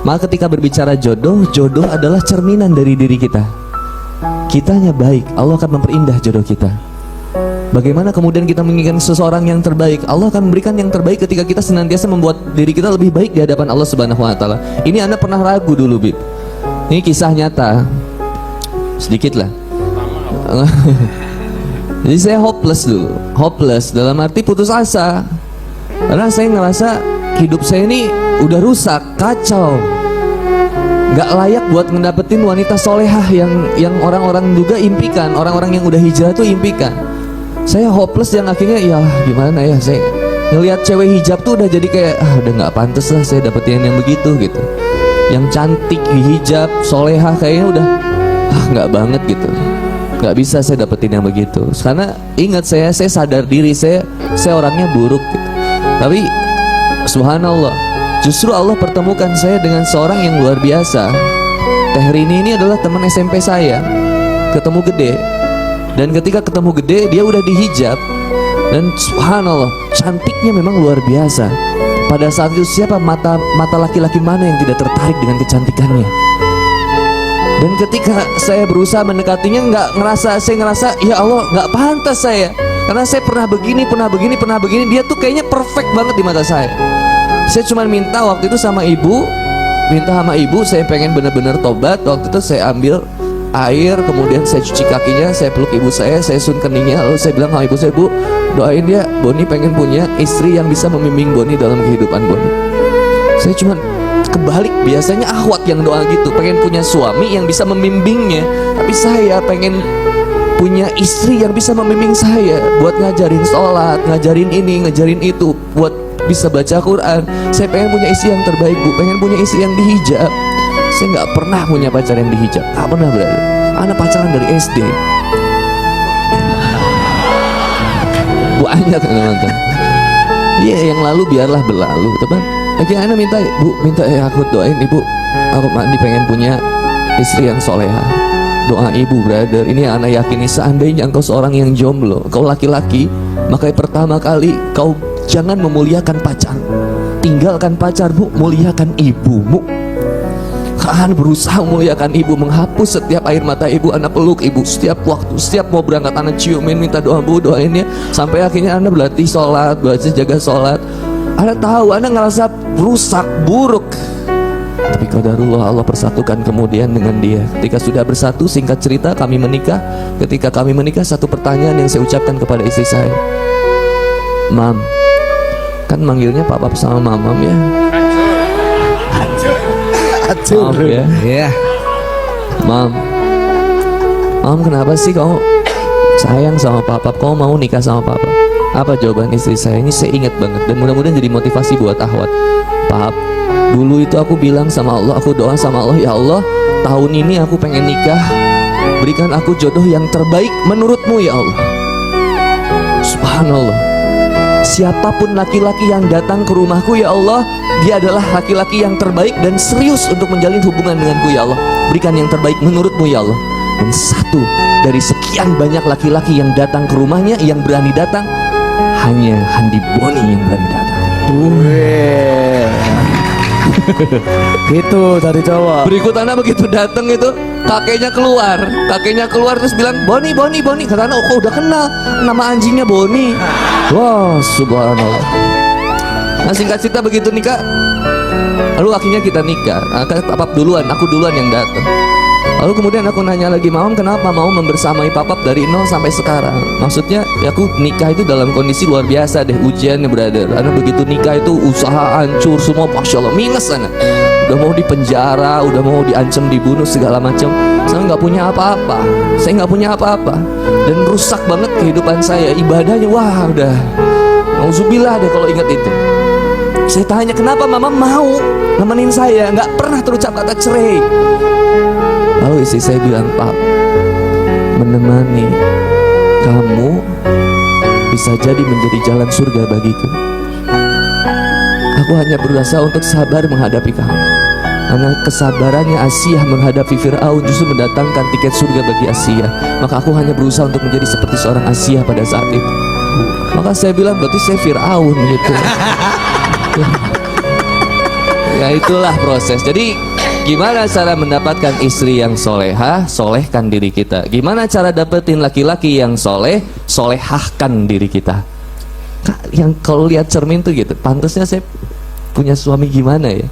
Maka ketika berbicara jodoh, jodoh adalah cerminan dari diri kita. Kitanya baik, Allah akan memperindah jodoh kita. Bagaimana kemudian kita menginginkan seseorang yang terbaik? Allah akan memberikan yang terbaik ketika kita senantiasa membuat diri kita lebih baik di hadapan Allah Subhanahu wa taala. Ini Anda pernah ragu dulu, Bib. Ini kisah nyata. Sedikit lah. Jadi saya hopeless dulu. Hopeless dalam arti putus asa. Karena saya ngerasa hidup saya ini udah rusak, kacau, gak layak buat ngedapetin wanita solehah yang orang-orang juga impikan, orang-orang yang udah hijrah tuh impikan. Saya hopeless yang akhirnya ya gimana ya, saya ngelihat cewek hijab tuh udah jadi kayak udah gak pantas lah saya dapetin yang begitu gitu. Yang cantik hijab, solehah kayaknya udah gak banget gitu. Gak bisa saya dapetin yang begitu. Karena ingat saya sadar diri saya orangnya buruk gitu. Tapi subhanallah, justru Allah pertemukan saya dengan seorang yang luar biasa. Teh Rini ini adalah teman SMP saya. Ketemu gede. Dan ketika ketemu gede, dia udah dihijab. Dan subhanallah, cantiknya memang luar biasa. Pada saat itu siapa mata laki-laki mana yang tidak tertarik dengan kecantikannya? Dan ketika saya berusaha mendekatinya, saya ngerasa ya Allah nggak pantas saya. Karena saya pernah begini. Dia tuh kayaknya perfect banget di mata saya. Saya cuma minta waktu itu sama ibu, saya pengen benar-benar tobat. Waktu itu saya ambil air, kemudian saya cuci kakinya, saya peluk ibu saya sun keningnya, lalu saya bilang sama ibu saya, Bu, doain ya, Boni pengen punya istri yang bisa membimbing Boni dalam kehidupan Boni. Saya cuma kebalik, biasanya Ahwat yang doa gitu, pengen punya suami yang bisa membimbingnya, tapi saya pengen punya istri yang bisa membimbing saya buat ngajarin sholat, ngajarin ini, ngajarin itu, buat bisa baca Quran. Saya pengen punya istri yang terbaik, Bu, pengen punya istri yang dihijab. Saya nggak pernah punya pacar yang dihijab, nggak pernah berada. Anak pacaran dari SD. Banyak teman-teman. Iya, yang lalu biarlah berlalu, teman. Akhirnya anak minta ya aku doain ibu, aku mandi pengen punya istri yang soleha. Doa ibu, brother, ini anak yakini seandainya engkau seorang yang jomblo, kau laki-laki, maka pertama kali kau jangan memuliakan pacar. Tinggalkan pacar, Bu, muliakan ibumu. Kan berusaha memuliakan ibu, menghapus setiap air mata ibu, anak peluk ibu setiap waktu, setiap mau berangkat anak ciumin, minta doa, Bu, doain ya. Sampai akhirnya Anda berlatih sholat, belajar jaga sholat. Anda tahu Anda ngerasa rusak, buruk. Tapi qadarullah, Allah persatukan kemudian dengan dia. Ketika sudah bersatu, singkat cerita kami menikah. Ketika kami menikah, satu pertanyaan yang saya ucapkan kepada istri saya, Mam, kan manggilnya papa sama mamam ya. Maaf ya. Mam, kenapa sih kamu sayang sama papa? Kamu mau nikah sama papa? Apa jawaban istri saya? Ini saya ingat banget dan mudah-mudahan jadi motivasi buat Ahwat. Pap, dulu itu aku bilang sama Allah, aku doa sama Allah, ya Allah, tahun ini aku pengen nikah, berikan aku jodoh yang terbaik menurutmu ya Allah. Subhanallah, siapapun laki-laki yang datang ke rumahku ya Allah, dia adalah laki-laki yang terbaik dan serius untuk menjalin hubungan denganku ya Allah. Berikan yang terbaik menurutmu ya Allah. Dan satu dari sekian banyak laki-laki yang datang ke rumahnya, yang berani datang, hanya Handi Boni yang berani datang. Gitu dari cowok. Berikut anak begitu datang itu, kakeknya keluar terus bilang Boni. Kata anak, kok udah kenal nama anjingnya Boni. Wah, subhanallah. Nah, singkat cerita begitu nikah, lalu akhirnya kita nikah. Papap duluan, aku duluan yang datang. Lalu kemudian aku nanya lagi, Mam, kenapa mau membersamai papap dari nol sampai sekarang? Maksudnya ya aku nikah itu dalam kondisi luar biasa deh, ujiannya, brother. Karena begitu nikah itu usaha hancur semua, masya Allah, minus anak. Udah mau dipenjara, udah mau diancam dibunuh segala macam. Saya nggak punya apa-apa. Dan rusak banget kehidupan saya, ibadahnya, wah udah nauzubillah deh kalau ingat itu. Saya tanya, kenapa mama mau nemenin saya? Nggak pernah terucap kata cerai. Lalu istri saya bilang, Pak, menemani kamu bisa jadi menjadi jalan surga bagiku. Aku hanya berusaha untuk sabar menghadapi kamu. Karena kesabarannya Asiyah menghadapi Fir'aun justru mendatangkan tiket surga bagi Asiyah. Maka aku hanya berusaha untuk menjadi seperti seorang Asiyah pada saat itu. Maka saya bilang, berarti saya Fir'aun gitu. Ya itulah proses. Jadi gimana cara mendapatkan istri yang solehah? Solehkan diri kita. Gimana cara dapetin laki-laki yang soleh? Solehahkan diri kita. Yang kalau lihat cermin tuh gitu, pantasnya saya punya suami gimana ya?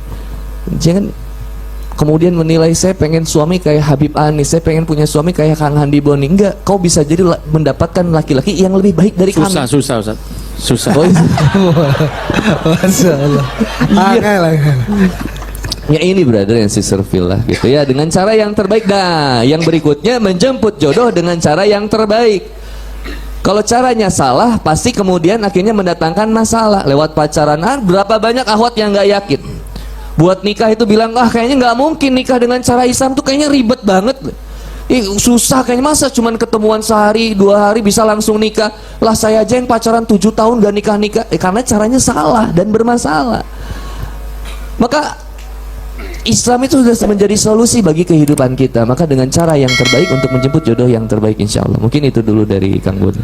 Jangan kemudian menilai saya pengen suami kayak Habib Anis, saya pengen punya suami kayak Kang Handi Boni. Enggak, kau bisa jadi mendapatkan laki-laki yang lebih baik dari kami. Susah Ustaz. Susah. Oh, iya. Masya Allah. Ya ini brother and sister lah gitu ya, dengan cara yang terbaik. Nah, yang berikutnya menjemput jodoh dengan cara yang terbaik. Kalau caranya salah, pasti kemudian akhirnya mendatangkan masalah lewat pacaran. Berapa banyak akhwat yang nggak yakin buat nikah itu bilang, kayaknya nggak mungkin nikah dengan cara Islam tuh kayaknya ribet banget. Susah kayaknya, masa cuman ketemuan sehari 2 hari bisa langsung nikah. Lah saya aja yang pacaran 7 tahun gak nikah-nikah. Karena caranya salah dan bermasalah. Maka Islam itu sudah menjadi solusi bagi kehidupan kita. Maka dengan cara yang terbaik untuk menjemput jodoh yang terbaik insya Allah. Mungkin itu dulu dari Kang Boni.